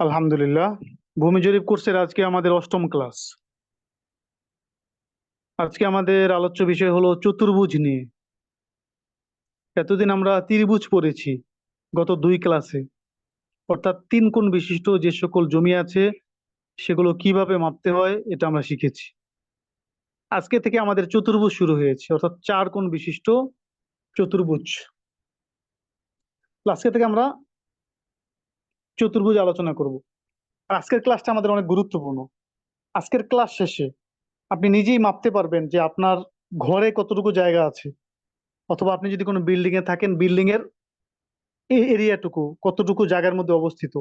আলহামদুলিল্লাহ। ভূমি জরিপ কোর্সের আজকে আমাদের অষ্টম ক্লাস। আজকে আমাদের আলোচ্য বিষয় হলো চতুর্ভুজ নিয়ে। এতদিন আমরা ত্রিভুজ পড়েছি গত দুই ক্লাসে, অর্থাৎ তিন কোণ বিশিষ্ট যে সকল জমি আছে সেগুলো কিভাবে মাপতে হয় এটা আমরা শিখেছি। আজকে থেকে আমাদের চতুর্ভুজ শুরু হয়েছে, অর্থাৎ চার কোণ বিশিষ্ট চতুর্ভুজ। আজকে থেকে আমরা চতুর্ভুজ আলোচনা করব। আর আজকের ক্লাসটা আমাদের অনেক গুরুত্বপূর্ণ। আজকের ক্লাস শেষে আপনি নিজেই মাপতে পারবেন যে আপনার ঘরে কতটুকু জায়গা আছে, অথবা আপনি যদি কোনো বিল্ডিং এ থাকেন, বিল্ডিং এর এরিয়াটুকু কতটুকু জায়গার মধ্যে অবস্থিত,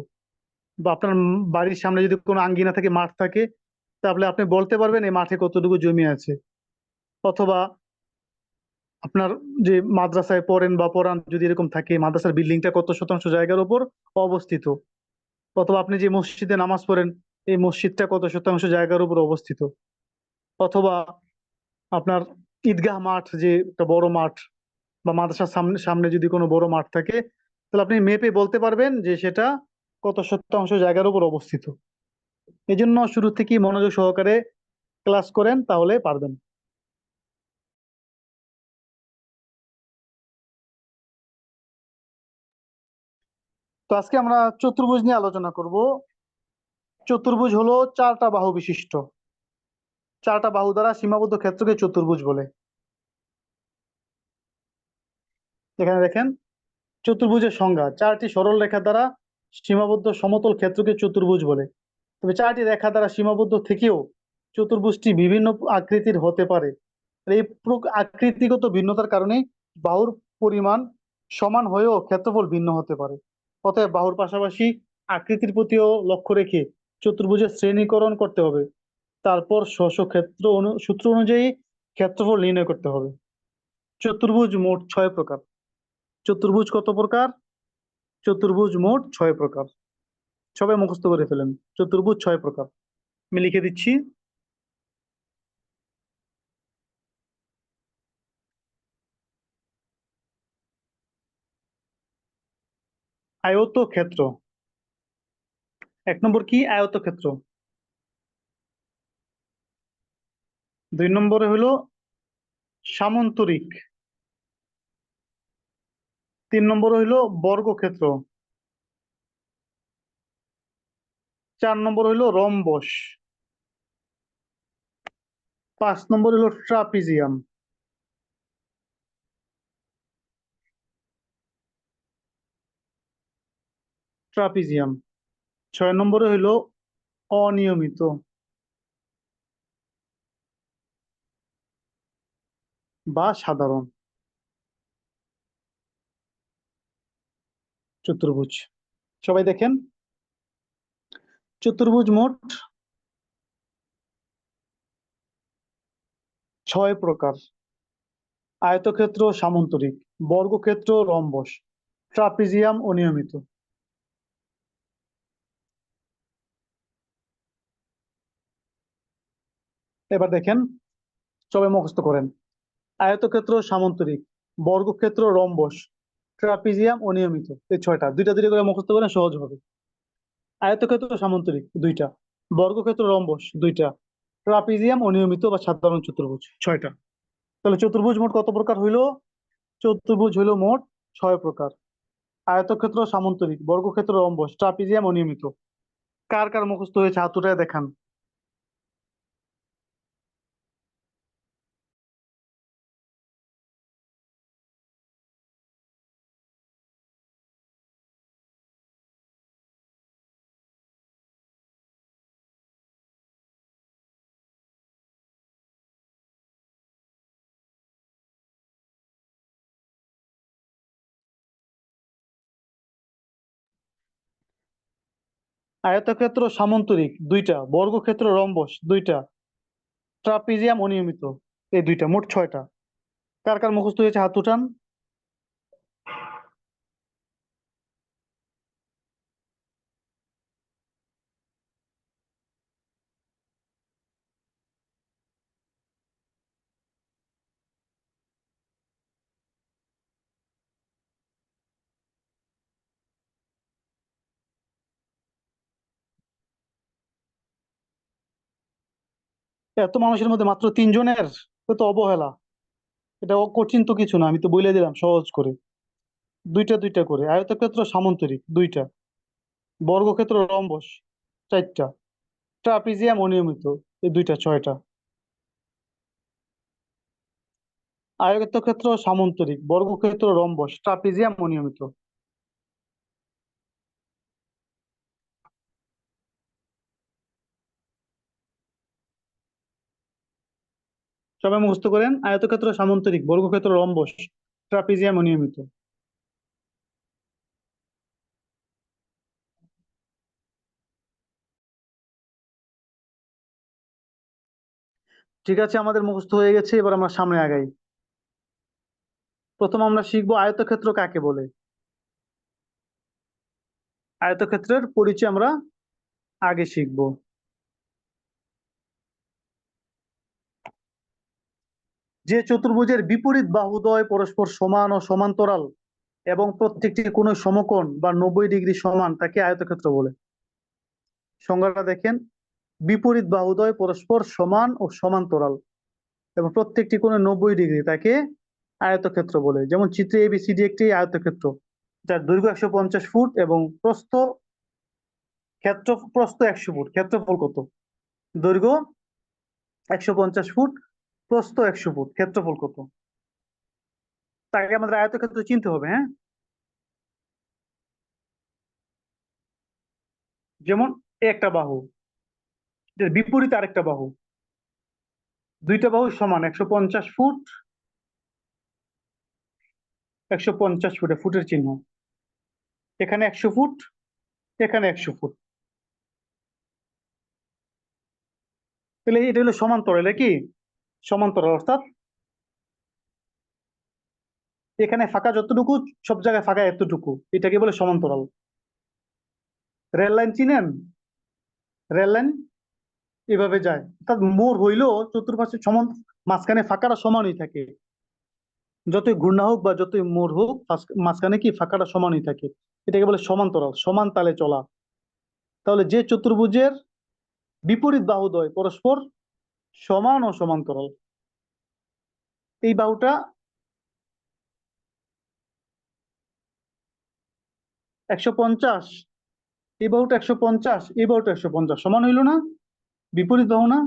বা আপনার বাড়ির সামনে যদি কোনো আঙ্গিনা থাকে, মাঠ থাকে, তাহলে আপনি বলতে পারবেন এই মাঠে কতটুকু জমি আছে। অথবা আপনার যে মাদ্রাসায় পড়েন বা পড়ান যদি এরকম থাকে, মাদ্রাসার বিল্ডিংটা কত শতাংশ জায়গার উপর অবস্থিত। অথবা আপনি যে মসজিদে নামাজ পড়েন, এই মসজিদটা কত শতাংশ জায়গার উপর অবস্থিত। অথবা আপনার ঈদগাহ মাঠ, যে একটা বড় মাঠ, বা মাদ্রাসার সামনে সামনে যদি কোনো বড় মাঠ থাকে, তাহলে আপনি মেপে বলতে পারবেন যে সেটা কত শতাংশ জায়গার উপর অবস্থিত। এই জন্য শুরু থেকেই মনোযোগ সহকারে ক্লাস করেন, তাহলে পারবেন। তো আজকে আমরা চতুর্ভুজ নিয়ে আলোচনা করব। চতুর্ভুজ হলো চারটা বাহু বিশিষ্ট। চারটা বাহু দ্বারা সীমাবদ্ধ ক্ষেত্রকে চতুর্ভুজ বলে। এখানে দেখেন, চতুর্ভুজের সংজ্ঞা: চারটি সরল রেখা দ্বারা সীমাবদ্ধ সমতল ক্ষেত্রকে চতুর্ভুজ বলে। তবে চারটি রেখা দ্বারা সীমাবদ্ধ থেকেও চতুর্ভুজটি বিভিন্ন আকৃতির হতে পারে। আর এই আকৃতিগত ভিন্নতার কারণে বাহুর পরিমাণ সমান হয়েও ক্ষেত্রফল ভিন্ন হতে পারে। অতএব বাহুর পাশাপাশি আকৃতির প্রতিও লক্ষ্য রেখে চতুর্ভুজের শ্রেণীকরণ করতে হবে। তারপর স্ব ক্ষেত্র সূত্র অনুযায়ী ক্ষেত্রফল নির্ণয় করতে হবে। চতুর্ভুজ মোট 6 প্রকার। চতুর্ভুজ কত প্রকার? চতুর্ভুজ মোট 6 প্রকার। সবাই মুখস্থ করে ফেলেন, চতুর্ভুজ 6 প্রকার। আমি লিখে দিচ্ছি: আয়তক্ষেত্র। 1 নম্বর কি? আয়তক্ষেত্র। 2 নম্বরে হলো সামন্তরিক। 3 নম্বর হইলো বর্গক্ষেত্র। 4 নম্বর হইলো রম্বস। 5 নম্বর হলো ট্রাপিজিয়াম। ট্রাপিজিয়াম। 6 নম্বরে হইলো অনিয়মিত বা সাধারণ চতুর্ভুজ। সবাই দেখেন, চতুর্ভুজ মোট 6 প্রকার: আয়তক্ষেত্র সামন্তরিক, বর্গক্ষেত্র রম্বস, ট্রাপিজিয়াম অনিয়মিত। এবার দেখেন, সবাই মুখস্থ করেন: আয়তক্ষেত্র সামন্তরিক, বর্গক্ষেত্র রম্বস, ট্রাপিজিয়াম অনিয়মিত। এই 6টা দুইটা দুইটা করে মুখস্থ করেন, সহজ হবে। আয়তক্ষেত্র সামন্তরিক 2টা, বর্গক্ষেত্র রম্বস 2টা, ট্রাপিজিয়াম অনিয়মিত বা সাধারণ চতুর্ভুজ 6টা। তাহলে চতুর্ভুজ মোট কত প্রকার হইলো? চতুর্ভুজ হইলো মোট 6 প্রকার: আয়তক্ষেত্র সামন্তরিক, বর্গক্ষেত্র রম্বস, ট্রাপিজিয়াম অনিয়মিত। কার কার মুখস্থ হয়েছে হাত উঠায় দেখান। আয়তক্ষেত্র সামন্তরিক 2টা, বর্গক্ষেত্র রম্বস 2টা, ট্রাপিজিয়াম অনিয়মিত এই 2টা, মোট 6টা। কার কার মুখস্থ হয়েছে হাত উঠান। এত মানুষের মধ্যে মাত্র 3 জনের, তো অবহেলা। এটা কঠিন তো কিছু না, আমি তো বলে দিলাম সহজ করে। দুইটা দুইটা করে, আয়তক্ষেত্র সামান্তরিক দুইটা, বর্গক্ষেত্র রম্বস চারটা, ট্রাপিজিয়াম অনিয়মিত এই দুইটা, ছয়টা। আয়তক্ষেত্র সামান্তরিক, বর্গক্ষেত্র রম্বস, ট্রাপিজিয়াম অনিয়মিত। সবাই মুখস্থ করেন, আয়তক্ষেত্র সামান্তরিক, বর্গক্ষেত্র রম্বস, ট্রাপিজিয়াম অনিয়মিত। ঠিক আছে, আমাদের মুখস্থ হয়ে গেছে, এবার আমরা সামনে আগাই। প্রথম আমরা শিখবো আয়তক্ষেত্র কাকে বলে। আয়তক্ষেত্রের পরিচয় আমরা আগে শিখবো। যে চতুর্ভুজের বিপরীত বাহুদ্বয় পরস্পর সমান ও সমান্তরাল এবং প্রত্যেকটি কোণ সমকোণ বা 90 ডিগ্রি সমান, তাকে আয়তক্ষেত্র বলে। সংজ্ঞাটা দেখেন, বিপরীত বাহুদ্বয় পরস্পর সমান ও সমান্তরাল এবং প্রত্যেকটি কোণে 90 ডিগ্রি, তাকে আয়তক্ষেত্র বলে। যেমন চিত্রে এবিসিডি একটি আয়তক্ষেত্র, যার দৈর্ঘ্য 150 ফুট এবং প্রস্থ 100 ফুট। ক্ষেত্রফল কত? দৈর্ঘ্য 150 ফুট, প্রস্থ 100 ফুট, ক্ষেত্রফল কত? তাকে আমাদের আয়তক্ষেত্র চিনতে হবে, হ্যাঁ। যেমন একটা বাহু, এর বিপরীতে আরেকটা বাহু, দুইটা বাহু সমান 150 ফুট, 150 ফুটে ফুটের চিহ্ন, এখানে 100 ফুট, এখানে 100 ফুট। তাহলে এটা হলো সমান্তরাল, এটা কি সমান্তরাল, অর্থাৎ এখানে ফাঁকা যতটুকু, সব জায়গায় ফাঁকা এতটুকু, এটাকে বলে সমান্তরাল। রেল লাইন চিনেন? রেল লাইন এভাবে যায়, অর্থাৎ মোড় হইলেও চতুর্পাশে সমান, মাঝখানে ফাঁকাটা সমানই থাকে। যতই ঘূর্ণা হোক বা যতই মোড় হোক, মাঝখানে কি ফাঁকাটা সমানই থাকে। এটাকে বলে সমান্তরাল, সমান তালে চলা। তাহলে যে চতুর্ভুজের বিপরীত বাহুদ্বয় পরস্পর সমান ও সমান্তরাল, এই বাহুটা 150, এই বাহুটা 150, এই বাহুটা 150, সমান হইল না? বিপরীত বাহু না?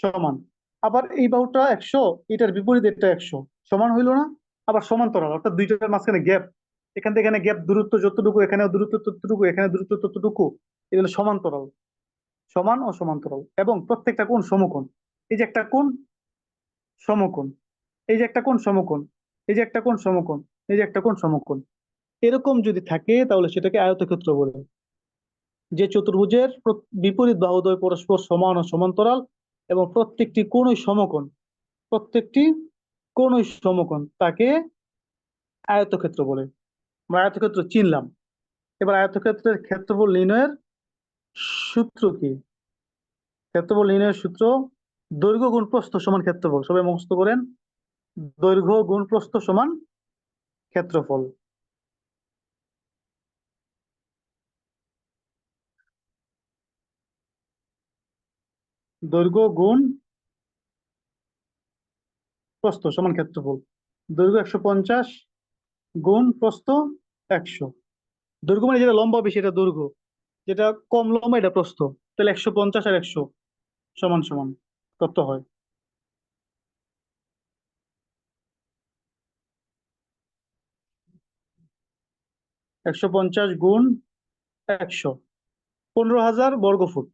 সমান। আবার এই বাহুটা 100, এটার বিপরীত এটা 100, সমান হইল না? আবার সমান্তরাল, অর্থাৎ দুইটার মাঝখানে গ্যাপ, এখান থেকে এখানে গ্যাপ দূরত্ব যতটুকু, এখানেও দূরত্ব ততটুকু, এখানে দূরত্ব ততটুকু, এগুলো সমান্তরাল। সমান ও সমান্তরাল এবং প্রত্যেকটা কোণ সমকোণ। এই যে একটা কোণ সমকোণ, এই যে একটা কোণ সমকোণ, এই যে একটা কোণ সমকোণ, এই যে একটা কোণ সমকোণ, এরকম যদি থাকে তাহলে সেটাকে আয়তক্ষেত্র বলে। যে চতুর্ভুজের বিপরীত বাহুদ্বয় পরস্পর সমান ও সমান্তরাল এবং প্রত্যেকটি কোণই সমকোণ, প্রত্যেকটি কোণই সমকোণ, তাকে আয়তক্ষেত্র বলে। আমরা আয়তক্ষেত্র চিনলাম, এবার আয়তক্ষেত্রের ক্ষেত্রফল নির্ণয়ের সূত্র কি? ক্ষেত্রফল নির্ণয়ের সূত্র দৈর্ঘ্য গুণ প্রস্থ সমান ক্ষেত্রফল। সবাই মুখস্থ করেন, দৈর্ঘ্য গুণ প্রস্থ সমান ক্ষেত্রফল। দৈর্ঘ্য গুণ প্রস্থ সমান ক্ষেত্রফল। দৈর্ঘ্য 150 গুণ প্রস্থ 100। দৈর্ঘ্য মানে যেটা লম্বা বেশি এটা দৈর্ঘ্য, যেটা কম লম্বা এটা প্রস্থ। তাহলে 150 আর 100 সমান সমান কত হয়? 150 গুণ 100, 15,000 বর্গফুট।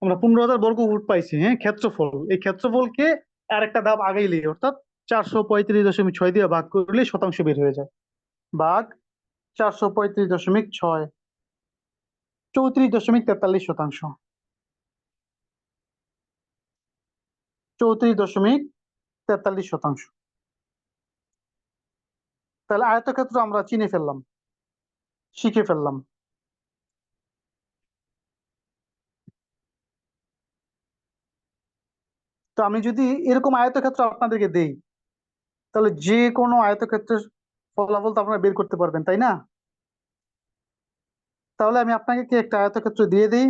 আমরা 15,000 বর্গফুট পাইছি, হ্যাঁ, ক্ষেত্রফল। এই ক্ষেত্রফলকে আর একটা ধাপ আগাইলে, অর্থাৎ 435.6 দিয়ে ভাগ করলে শতাংশ বের হয়ে যায়। ভাগ 435.6, 34.43 শতাংশ, 34.43 শতাংশ। তাহলে আয়তক্ষেত্র আমরা চিনে ফেললাম, শিখে ফেললাম। তো আমি যদি এরকম আয়তক্ষেত্র আপনাদেরকে দেই, তাহলে যে কোনো আয়তক্ষেত্রের ফলাফল তো আপনারা বের করতে পারবেন, তাই না? তাহলে আমি আপনাকে কি একটা আয়তক্ষেত্র দিয়ে দিই?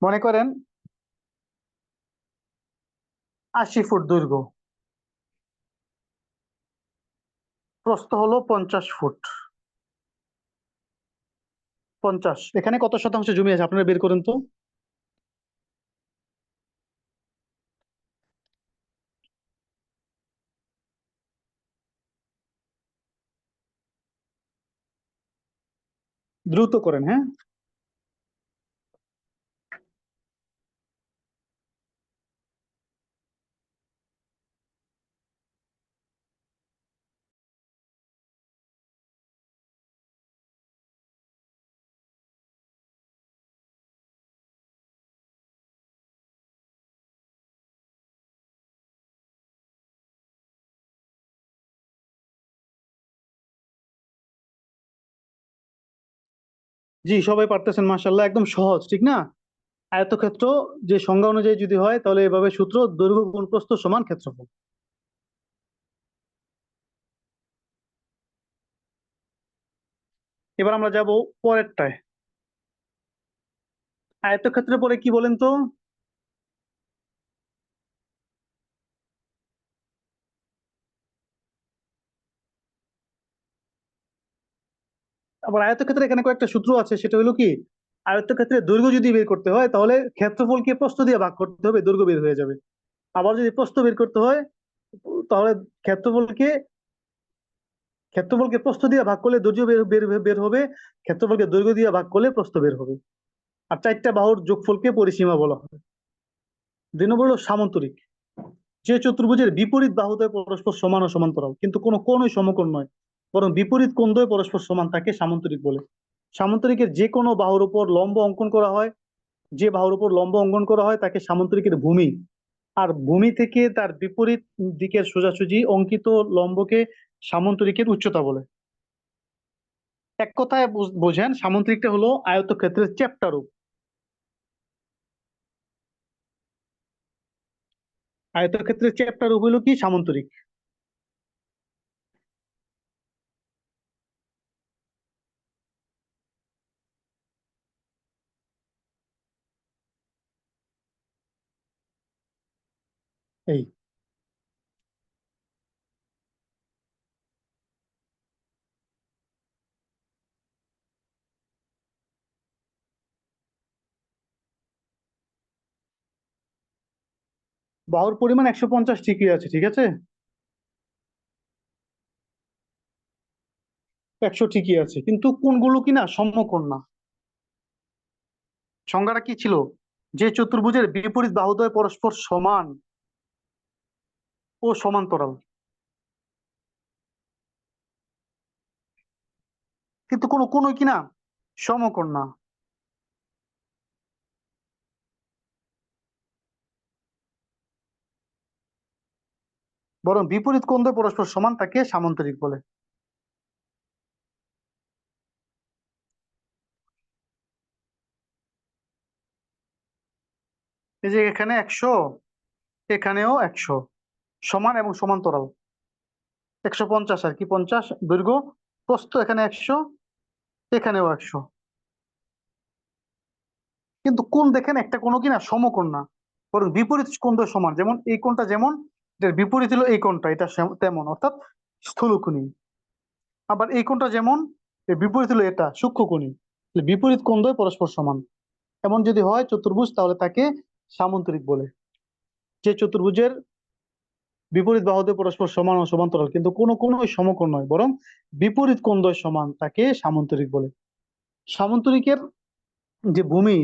মনে করেন 80 ফুট দৈর্ঘ্য, প্রস্থ হলো 50 ফুট। 50, এখানে কত শতাংশ জমি আছে আপনারা বের করেন তো। দ্রুত করেন, হ্যাঁ। জি, সবাই পারতেছেন, মাশাআল্লাহ, একদম সহজ, ঠিক না? আয়তক্ষেত্র যে সংজ্ঞা অনুযায়ী যদি হয় তাহলে এভাবে সূত্র: দৈর্ঘ্য গুণ প্রস্থ সমান ক্ষেত্রফল। এবার আমরা যাব পরেরটায়। আয়তক্ষেত্রের পরে কি বলেন তো? আবার আয়তক্ষেত্রে এখানে কয়েকটা সূত্র আছে, সেটা হলো কি, আয়তক্ষেত্রের দৈর্ঘ্য যদি বের করতে হয় তাহলে ক্ষেত্রফলকে প্রস্থ দিয়ে ভাগ করতে হবে, দৈর্ঘ্য বের হয়ে যাবে। আবার যদি প্রস্থ বের করতে হয় তাহলে ক্ষেত্রফলকে ক্ষেত্রফলকে প্রস্থ দিয়ে ভাগ করলে দৈর্ঘ্য বের বের বের হবে, ক্ষেত্রফলকে দৈর্ঘ্য দিয়ে ভাগ করলে প্রস্থ বের হবে। আর চারটা বাহুর যোগফলকে পরিসীমা বলা হয়। 2 নম্বর হলো সামান্তরিক। যে চতুর্ভুজের বিপরীত বাহুদ্বয় পরস্পর সমান ও সমান্তরাল কিন্তু কোনো কোণই সমকোণ নয়, বরং বিপরীত কোণদ্বয় পরস্পর সমান, তাকে সামান্তরিক বলে। সামান্তরিকের যে কোনো বাহুর উপর লম্ব অঙ্কন করা হয়, যে বাহুর উপর লম্ব অঙ্কন করা হয় তাকে সামান্তরিকের ভূমি, আর ভূমি থেকে তার বিপরীত দিকের সোজাসুজি অঙ্কিত লম্বকে সামান্তরিকের উচ্চতা বলে। এক কথায় বোঝেন, সামান্তরিকটা হলো আয়তক্ষেত্রের চ্যাপ্টা রূপ। আয়তক্ষেত্রের চ্যাপ্টা রূপ হলো কি? সামান্তরিক। এই বাহুর পরিমাণ 150 ঠিকই আছে, ঠিক আছে, 100 ঠিকই আছে, কিন্তু কোনগুলো কিনা সমকোণ না। সংজ্ঞাটা কি ছিল? যে চতুর্ভুজের বিপরীত বাহুদ্বয় পরস্পর সমান ও সমান্তরাল, কিন্তু কোনো কোনোই কিনা সমকোণ না। বরং বিপরীত কোণদ্বয় পরস্পর সমান, তাকে সামান্তরিক বলে। এই যে এখানে 100, এখানেও 100, সমান এবং সমান্তরাল। 150 আর কি, 50 দৈর্ঘ্য, প্রস্থ এখানে 100, এখানেও 100, কিন্তু কোণ দেখেন একটা কোনো কিনা সমকোণ না, বরং বিপরীত কোণদ্বয় সমান। যেমন এই কোণটা যেমন, এটার বিপরীত হলো এই কোণটা, এটা তেমন, অর্থাৎ স্থূলকোণী। আবার এই কোণটা যেমন, এর বিপরীত হলো এটা সূক্ষ্মকোণী। তাহলে বিপরীত কোণদ্বয় পরস্পর সমান এমন যদি হয় চতুর্ভুজ, তাহলে তাকে সামান্তরিক বলে। যে চতুর্ভুজের বিপরীত বাহুদ্বয় পরস্পর সমান ও সমান্তরাল কিন্তু কোনো কোনো সমকোণ নয়, বরং বিপরীত কোণদ্বয় সমান, তাকে সামান্তরিক বলে। সামান্তরিকের যে ভূমি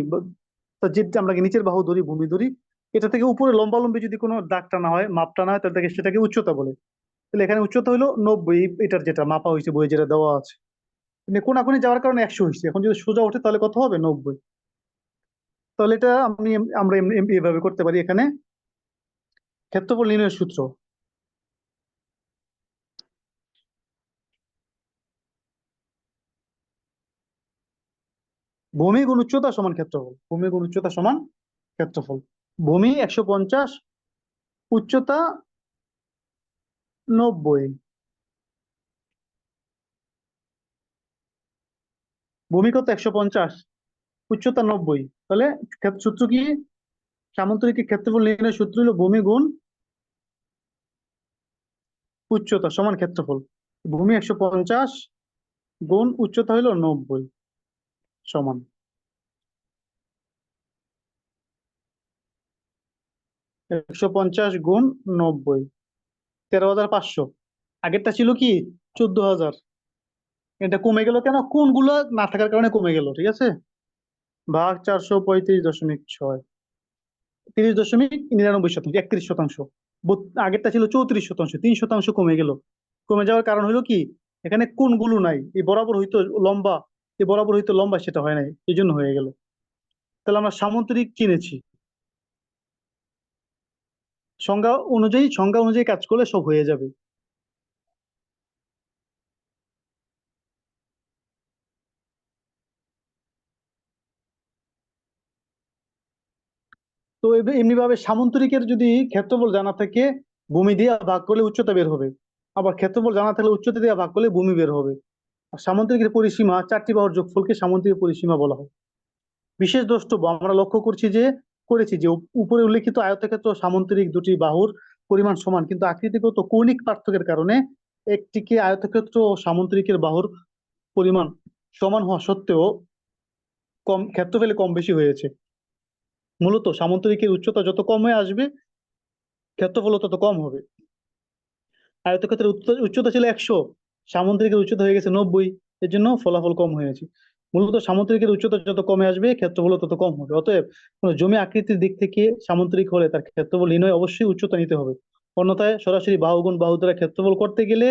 যে আমরা নিচের বাহু ধরি, ভূমি ধরি, এটা থেকে উপরে লম্বালম্বি যদি কোনো দাগ টানা হয়, মাপ টানা হয়, তাহলে সেটাকে উচ্চতা বলে। তাহলে এখানে উচ্চতা হলো 90, এটার যেটা মাপা হয়েছে বইয়ে যেটা দেওয়া আছে। মানে কোনাকুনি যাওয়ার কারণে 100 হয়েছে, এখন যদি সোজা ওঠে তাহলে কত হবে? 90। তাহলে এটা আমরা এভাবে করতে পারি। এখানে ক্ষেত্রফল নির্ণয়ের সূত্র: ভূমি গুণ উচ্চতা সমান ক্ষেত্রফল। ভূমি গুণ উচ্চতা সমান ক্ষেত্রফল। ভূমি 150, উচ্চতা 90। ভূমি কত? 150। উচ্চতা 90, তাহলে সূত্র কি? সামান্তরিকের ক্ষেত্রফল নির্ণয়ের সূত্র হলো ভূমি গুণ উচ্চতা সমান ক্ষেত্রফল। ভূমি 150 গুণ উচ্চতা হলো 90 সমান 150 গুণ 90, 13,500। আগেরটা ছিল কি 14,000। এটা কমে গেল কেন? কোনগুলো না থাকার কারণে কমে গেল, ঠিক আছে। ভাগ 435.6, 30.99%, 31%। আগেরটা ছিল 34%, 3% কমে গেল। কমে যাওয়ার কারণ হলো কি, এখানে কোনগুলো নাই, এই বরাবর হইতো লম্বা, এই বরাবর হইতো লম্বা, সেটা হয় নাই, এই জন্য হয়ে গেল। তাহলে আমরা সামান্তরিক চিনেছি, সংজ্ঞা অনুযায়ী কাজ করলে সব হয়ে যাবে। তো এমনি ভাবে সামান্তরিকের যদি ক্ষেত্রফল জানা থাকে, ভূমি দিয়ে ভাগ করলে উচ্চতা বের হবে। আবার ক্ষেত্রফল জানা থাকলে উচ্চতা দিয়ে ভাগ করলে ভূমি বের হবে। আর সামান্তরিকের পরিসীমা, চারটি বাহুর যোগফলকে সামান্তরিক পরিসীমা বলা হয়। বিশেষ দ্রষ্টব্য, আমরা লক্ষ্য করেছি যে উপরে উল্লেখিত আয়তক্ষেত্র ও সামান্তরিক দুটি বাহুর পরিমাণ সমান, কিন্তু আকৃতিগত কৌণিক পার্থক্যের কারণে একটিকে আয়তক্ষেত্র ও সামান্তরিকের বাহুর পরিমাণ সমান হওয়া সত্ত্বেও ক্ষেত্রফলে কম বেশি হয়েছে। মূলত সামান্তরিকের উচ্চতা যত কমে আসবে, ক্ষেত্রফল তত কম হবে। আয়তক্ষেত্রের উচ্চতা ছিল 100, সামুদ্রিকের উচ্চতা হয়ে গেছে 90, এর জন্য ফলাফল কম হয়েছে। মূলত সামুদ্রিকের উচ্চতা যত কমে আসবে, ক্ষেত্রফল তত কম হবে। অতএব কোনো জমি আকৃতির দিক থেকে সামুদ্রিক হলে তার ক্ষেত্রফল নির্ণয় অবশ্যই উচ্চতা নিতে হবে। অন্যথায় সরাসরি বাহু গুণ বাহু দ্বারা ক্ষেত্রফল করতে গেলে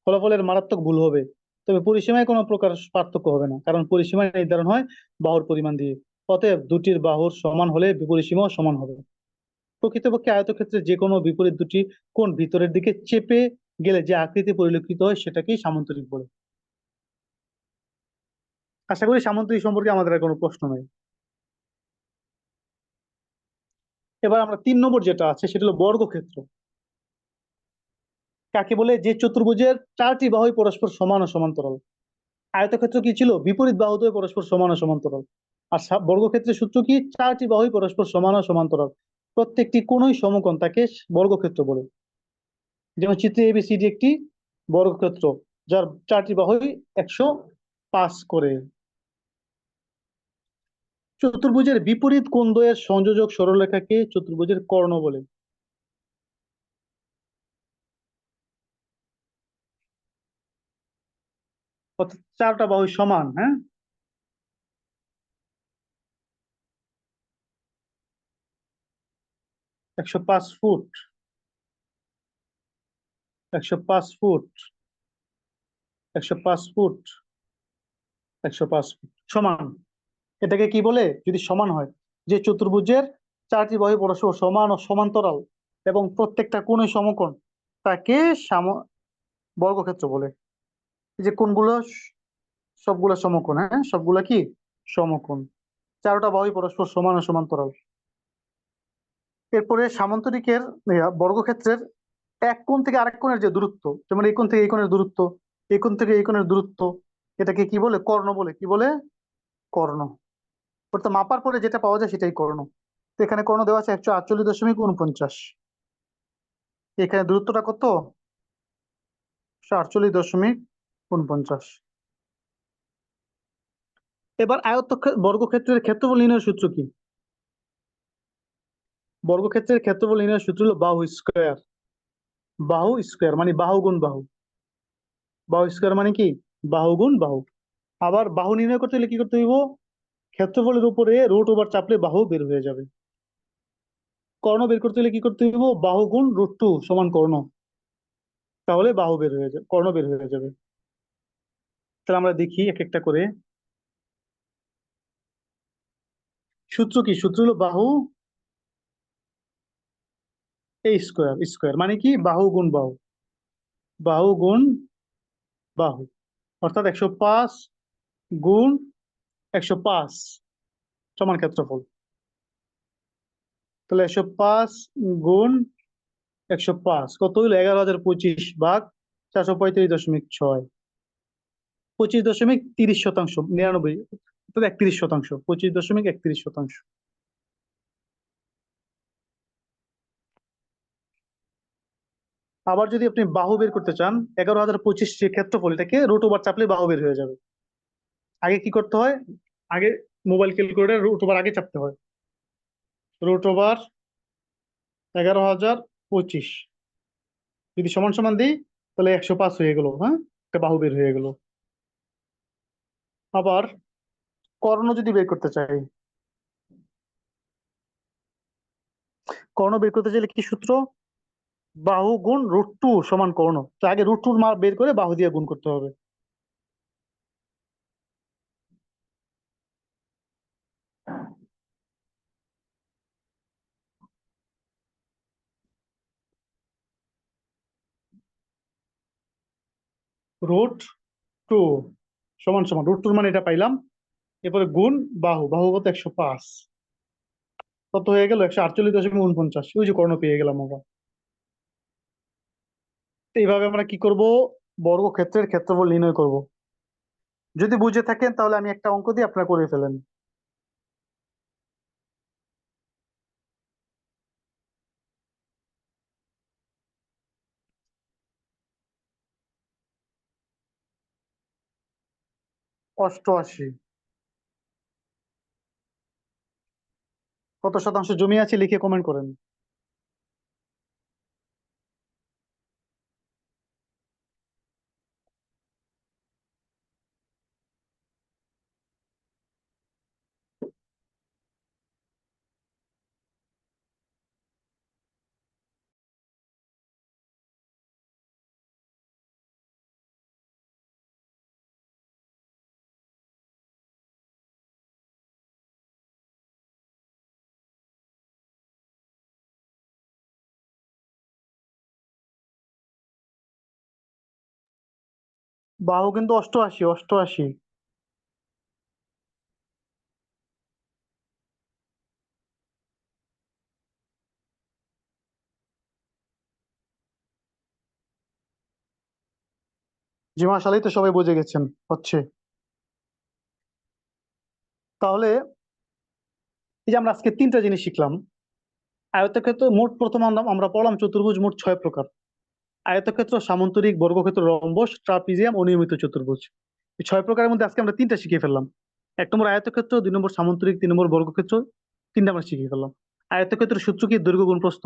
ফলাফলের মারাত্মক ভুল হবে। তবে পরিসীমায় কোনো প্রকার পার্থক্য হবে না, কারণ পরিসীমা নির্ধারণ হয় বাহুর পরিমাণ দিয়ে। অতএব দুটির বাহুর সমান হলে পরিসীমাও সমান হবে। প্রকৃতপক্ষে আয়তক্ষেত্রের যে কোনো বিপরীত দুটি কোণ ভিতরের দিকে চেপে গেলে যে আকৃতি পরিলক্ষিত হয় সেটাকেই সামান্তরিক বলে। আশা করি সামান্তরিক সম্পর্কে আমাদের আর কোনো প্রশ্ন নাই। এবার আমরা 3 নম্বর যেটা আছে সেটা হলো বর্গক্ষেত্র। কাকে বলে? যে চতুর্ভুজের চারটি বাহুই পরস্পর সমান ও সমান্তরাল। আয়তক্ষেত্র কি ছিল? বিপরীত বাহুদ্বয় পরস্পর সমান ও সমান্তরাল। আর বর্গক্ষেত্রের সূত্র কি? চারটি বাহুই পরস্পর সমান ও সমান্তরাল, প্রত্যেকটি কোণই সমকোণ, তাকে বর্গক্ষেত্র বলে। যেমন চিত্রে এবিসিডি একটি বর্গক্ষেত্র, যার চারটি বাহুই 105 করে। চতুর্ভুজের বিপরীত কোণদ্বয়ের সংযোজক সরলরেখাকে চতুর্ভুজের কর্ণ বলে। অর্থাৎ চারটা বাহু সমান, হ্যাঁ, 105 ফুট, 105 ফুট, 105 ফুট, 105 ফুট সমান। এটাকে কি বলে? যদি সমান হয়, যে চতুর্ভুজের চারটি বাহু পরস্পর সমান ও সমান্তরাল এবং প্রত্যেকটা কোণে সমকোণ, তাকে বর্গক্ষেত্র বলে। এই যে কোণগুলো সবগুলা সমকোণ, হ্যাঁ, সবগুলা কি সমকোণ, চারটা বাহুই পরস্পর সমান ও সমান্তরাল। এরপরে সামান্তরিকের বর্গক্ষেত্রের এক কোণ থেকে আরেক কোণের যে দূরত্ব, যেমন এই কোণ থেকে এই কোণের দূরত্ব, এই কোণ থেকে এই কোণের দূরত্ব, এটাকে কি বলে? কর্ণ বলে। কি বলে? কর্ণ। অর্থাৎ মাপার পরে যেটা পাওয়া যায় সেটাই কর্ণ। তো এখানে কর্ণ দেওয়া আছে 148.49। এখানে দূরত্বটা কত? 148.49। এবার বর্গক্ষেত্রের ক্ষেত্রফল নির্ণয়ের সূত্র কি? বর্গক্ষেত্রের ক্ষেত্রফল নির্ণয়ের সূত্র হলো বাহু স্কয়ার। বাহু স্কয়ার মানে বাহু গুণ বাহু। বাহু স্কয়ার মানে কি? বাহু গুণ বাহু। আবার বাহু নির্ণয় করতে হলে কি করতে হইব? ক্ষেত্রফলের উপরে √ওভার চাপলে বাহু বের হয়ে যাবে। কর্ণ বের করতে হলে কি করতে হইব? বাহু গুণ √2 সমান কর্ণ। তাহলে বাহু বের হয়ে যাবে, কর্ণ বের হয়ে যাবে। তাহলে আমরা দেখি এক একটা করে। সূত্র কি? সূত্র হলো বাহু স্কয়ার। স্কয়ার মানে কি? বাহু গুণ বাহু। বাহু গুণ বাহু, অর্থাৎ 105 গুণ 105 সমান ক্ষেত্রফল। তাহলে 105 গুণ 105 কত হইলো? 11,025 ভাগ 435.6, 25.30%, 99। অর্থাৎ 31%, 25.31%। আবার যদি আপনি বাহু বের করতে চান, 11,025 যে ক্ষেত্রফল, এটাকে রুট ওভার চাপলে বাহু বের হয়ে যাবে। আগে কি করতে হয়? আগে মোবাইল ক্যালকুলেটর রুট ওভার আগে চাপতে হয়। রুট ওভার 11,025 যদি সমান সমান দিই, তাহলে 105 হয়ে গেল। হ্যাঁ, একটা বাহু বের হয়ে গেল। আবার কর্ণ যদি বের করতে চাই, কর্ণ বের করতে চাইলে কি সূত্র? বাহু গুণ √2 সমান কর্ণ। তো আগে √2 মান বের করে বাহু দিয়ে গুণ করতে হবে। √2 সমান সমান √2 মানে এটা পাইলাম, এরপরে গুণ বাহু, বাহু কত? 105। কত হয়ে গেল? 148.49। ওই যে কর্ণ পেয়ে গেলাম আমরা। তো এইভাবে আমরা কি করব? বর্গক্ষেত্রের ক্ষেত্রফল নির্ণয় করব। যদি বুঝে থাকেন তাহলে আমি একটা অঙ্ক দিয়ে আপনারা করে ফেলেন। অষ্টআশি। কত শতাংশ জমি আছে লিখে কমেন্ট করেন। বাহু কিন্তু অষ্টআশি, অষ্টআশি। জি মাশাআল্লাহ, এই তো সবাই বুঝে গেছেন হচ্ছে। তাহলে এই যে আমরা আজকে তিনটা জিনিস শিখলাম। আয়তক্ষেত্র মোট, প্রথম আমরা আমরা পড়লাম চতুর্ভুজ মোট 6 প্রকার: আয়তক্ষেত্র, সামান্তরিক, বর্গক্ষেত্র, রম্বস, ট্রাপিজিয়াম, অনিয়মিত চতুর্ভুজ। এই 6 প্রকারের মধ্যে আজকে আমরা তিনটা শিখে ফেললাম। 1 নম্বর আয়তক্ষেত্র, 2 নম্বর সামান্তরিক, 3 নম্বর বর্গক্ষেত্র। তিনটা আমরা শিখে ফেললাম। আয়তক্ষেত্রের সূত্র কি? দৈর্ঘ্য গুণ প্রস্থ।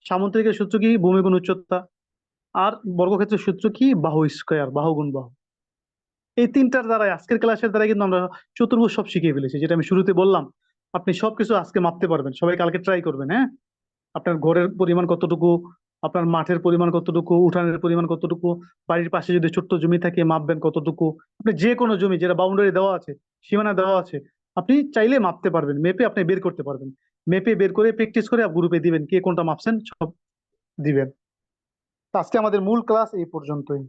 সামান্তরিকের সূত্র কি? ভূমি গুণ উচ্চতা। আর বর্গক্ষেত্রের সূত্র কি? বাহু স্কয়ার, বাহু গুণ বাহু। এই তিনটার দ্বারাই, আজকের ক্লাসের দ্বারাই কিন্তু আমরা চতুর্ভুজ সব শিখিয়ে ফেলেছি, যেটা আমি শুরুতে বললাম। আপনি সবকিছু আজকে মাপতে পারবেন। সবাই কালকে ট্রাই করবেন, হ্যাঁ? আপনার ঘরের পরিমাণ কতটুকু, আপনার মাঠের পরিমাণ কতটুকু, উঠানের পরিমাণ কতটুকু, বাড়ির পাশে যদি ছোট্ট জমি থাকে মাপবেন কতটুকু। আপনি যে কোনো জমি, যেটা বাউন্ডারি দেওয়া আছে, সীমানা দেওয়া আছে, আপনি চাইলে মাপতে পারবেন, মেপে আপনি বের করতে পারবেন। মেপে বের করে প্র্যাকটিস করে গ্রুপে দিবেন, কে কোনটা মাপছেন সব দিবেন। তো আজকে আমাদের মূল ক্লাস এই পর্যন্তই।